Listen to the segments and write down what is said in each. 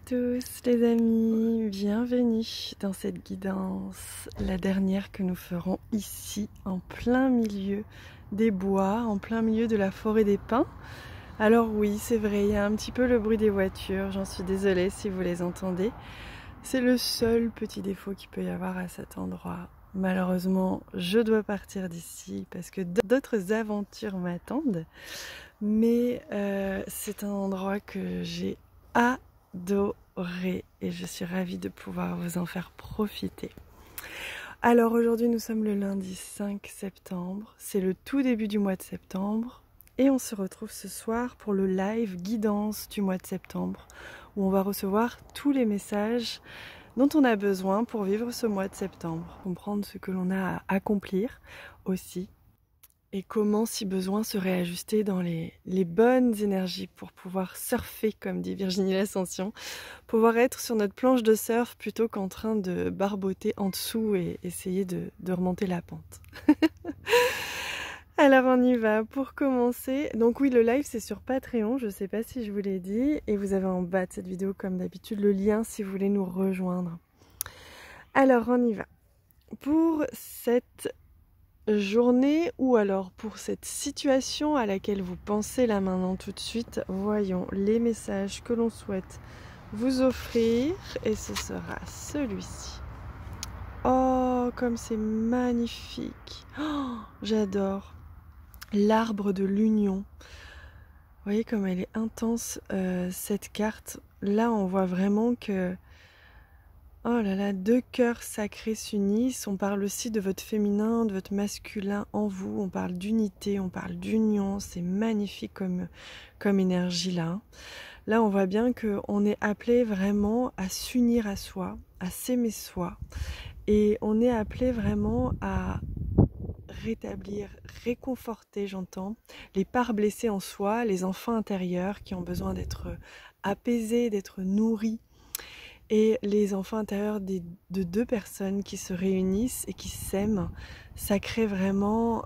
tous les amis, bienvenue dans cette guidance, la dernière que nous ferons ici en plein milieu des bois, en plein milieu de la forêt des pins. Alors oui, c'est vrai, il y a un petit peu le bruit des voitures, j'en suis désolée si vous les entendez. C'est le seul petit défaut qu'il peut y avoir à cet endroit. Malheureusement, je dois partir d'ici parce que d'autres aventures m'attendent. Mais c'est un endroit que j'ai adoré et je suis ravie de pouvoir vous en faire profiter. Alors aujourd'hui nous sommes le lundi 5 septembre, c'est le tout début du mois de septembre et on se retrouve ce soir pour le live guidance du mois de septembre où on va recevoir tous les messages dont on a besoin pour vivre ce mois de septembre, comprendre ce que l'on a à accomplir aussi. Et comment, si besoin, se réajuster dans les bonnes énergies pour pouvoir surfer, comme dit Virginie L'Ascension, pouvoir être sur notre planche de surf plutôt qu'en train de barboter en dessous et essayer de remonter la pente. Alors on y va pour commencer. Donc oui, le live c'est sur Patreon, je ne sais pas si je vous l'ai dit, et vous avez en bas de cette vidéo comme d'habitude le lien si vous voulez nous rejoindre. Alors on y va. Pour cette journée ou alors pour cette situation à laquelle vous pensez là maintenant tout de suite, voyons les messages que l'on souhaite vous offrir et ce sera celui-ci. Oh, comme c'est magnifique. Oh, j'adore. L'arbre de l'union. Vous voyez comme elle est intense cette carte. Là, on voit vraiment que oh là là, deux cœurs sacrés s'unissent. On parle aussi de votre féminin, de votre masculin en vous. On parle d'unité, on parle d'union. C'est magnifique comme énergie là. Là, on voit bien qu'on est appelé vraiment à s'unir à soi, à s'aimer soi. Et on est appelé vraiment à rétablir, réconforter, j'entends, les parts blessées en soi, les enfants intérieurs qui ont besoin d'être apaisés, d'être nourris. Et les enfants intérieurs de deux personnes qui se réunissent et qui s'aiment, ça crée vraiment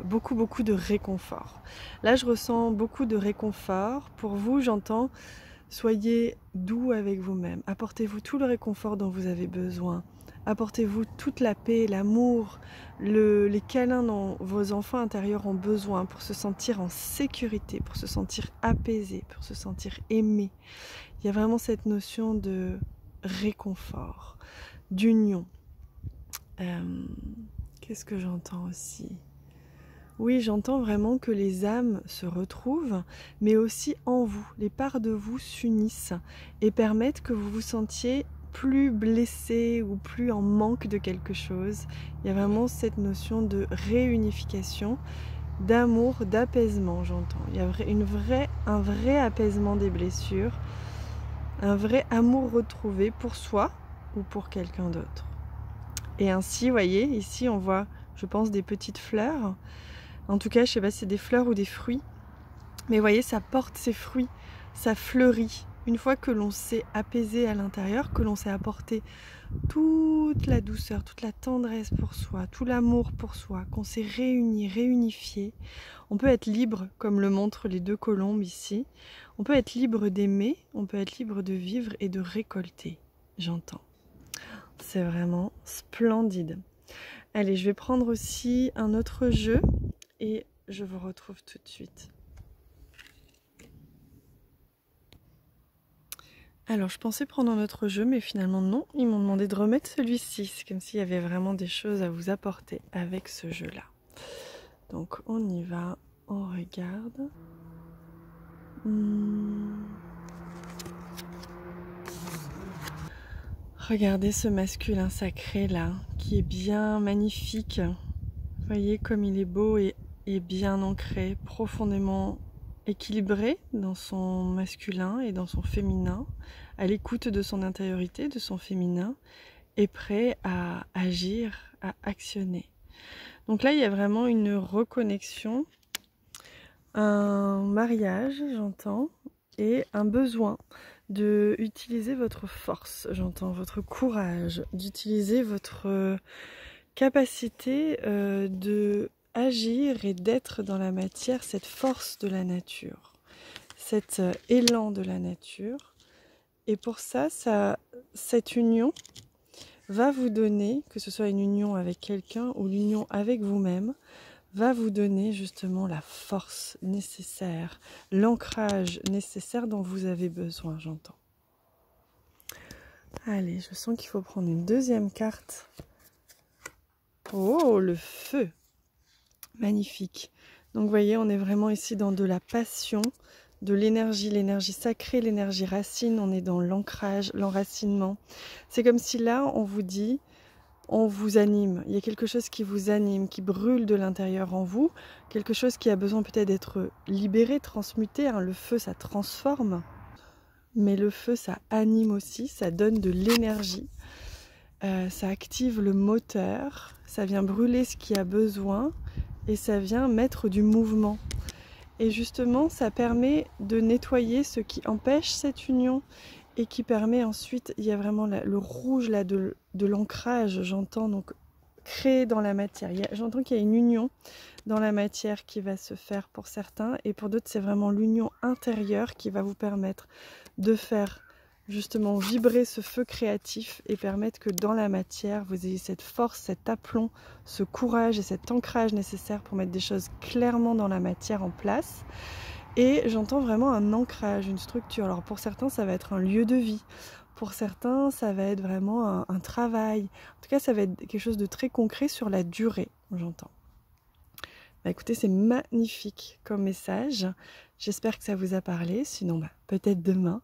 beaucoup de réconfort. Là, je ressens beaucoup de réconfort. Pour vous, j'entends, soyez doux avec vous-même. Apportez-vous tout le réconfort dont vous avez besoin. Apportez-vous toute la paix, l'amour, les câlins dont vos enfants intérieurs ont besoin pour se sentir en sécurité, pour se sentir apaisés, pour se sentir aimés. Il y a vraiment cette notion de réconfort, d'union. Qu'est-ce que j'entends aussi ? Oui, j'entends vraiment que les âmes se retrouvent, mais aussi en vous. Les parts de vous s'unissent et permettent que vous vous sentiez plus blessé ou plus en manque de quelque chose. Il y a vraiment cette notion de réunification, d'amour, d'apaisement, j'entends. Il y a un vrai apaisement des blessures. Un vrai amour retrouvé pour soi ou pour quelqu'un d'autre. Et ainsi, vous voyez, ici on voit, je pense, des petites fleurs. En tout cas, je ne sais pas si c'est des fleurs ou des fruits. Mais vous voyez, ça porte ses fruits, ça fleurit. Une fois que l'on s'est apaisé à l'intérieur, que l'on s'est apporté toute la douceur, toute la tendresse pour soi, tout l'amour pour soi, qu'on s'est réuni, réunifié, on peut être libre, comme le montrent les deux colombes ici. On peut être libre d'aimer, on peut être libre de vivre et de récolter, j'entends. C'est vraiment splendide. Allez, je vais prendre aussi un autre jeu et je vous retrouve tout de suite. Alors, je pensais prendre un autre jeu, mais finalement non. Ils m'ont demandé de remettre celui-ci. C'est comme s'il y avait vraiment des choses à vous apporter avec ce jeu-là. Donc, on y va. On regarde. Regardez ce masculin sacré là, qui est bien magnifique. Vous voyez comme il est beau et bien ancré, profondément équilibré dans son masculin et dans son féminin, à l'écoute de son intériorité, de son féminin, et prêt à agir, à actionner. Donc là, il y a vraiment une reconnexion, un mariage, j'entends, et un besoin d'utiliser votre force, j'entends, votre courage, d'utiliser votre capacité de agir et d'être dans la matière, cette force de la nature, cet élan de la nature, Et pour ça, cette union va vous donner, que ce soit une union avec quelqu'un ou l'union avec vous-même, va vous donner justement la force nécessaire, l'ancrage nécessaire dont vous avez besoin, j'entends. Allez, je sens qu'il faut prendre une deuxième carte. Oh, le feu! Magnifique. Donc vous voyez, on est vraiment ici dans de la passion, de l'énergie sacrée, l'énergie racine, on est dans l'ancrage, l'enracinement. C'est comme si là, on vous dit, on vous anime, il y a quelque chose qui vous anime, qui brûle de l'intérieur en vous, quelque chose qui a besoin peut-être d'être libéré, transmuté, hein. Le feu, ça transforme, mais le feu, ça anime aussi, ça donne de l'énergie, ça active le moteur, ça vient brûler ce qui a besoin, et ça vient mettre du mouvement. Et justement, ça permet de nettoyer ce qui empêche cette union et qui permet ensuite, il y a vraiment le rouge là de l'ancrage, j'entends, donc créer dans la matière. J'entends qu'il y a une union dans la matière qui va se faire pour certains et pour d'autres, c'est vraiment l'union intérieure qui va vous permettre de faire justement vibrer ce feu créatif et permettre que dans la matière, vous ayez cette force, cet aplomb, ce courage et cet ancrage nécessaire pour mettre des choses clairement dans la matière en place. Et j'entends vraiment un ancrage, une structure. Alors pour certains, ça va être un lieu de vie. Pour certains, ça va être vraiment un travail. En tout cas, ça va être quelque chose de très concret sur la durée, j'entends. Bah écoutez, c'est magnifique comme message. J'espère que ça vous a parlé. Sinon, peut-être demain.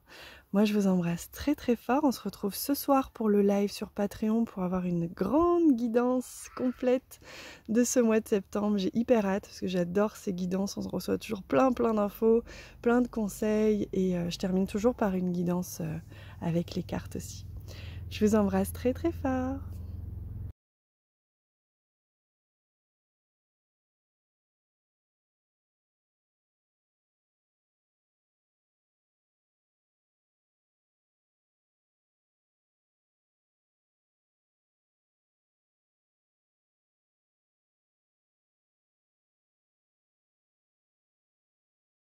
Moi, je vous embrasse très très fort. On se retrouve ce soir pour le live sur Patreon pour avoir une grande guidance complète de ce mois de septembre. J'ai hyper hâte parce que j'adore ces guidances. On se reçoit toujours plein d'infos, plein de conseils et je termine toujours par une guidance avec les cartes aussi. Je vous embrasse très très fort.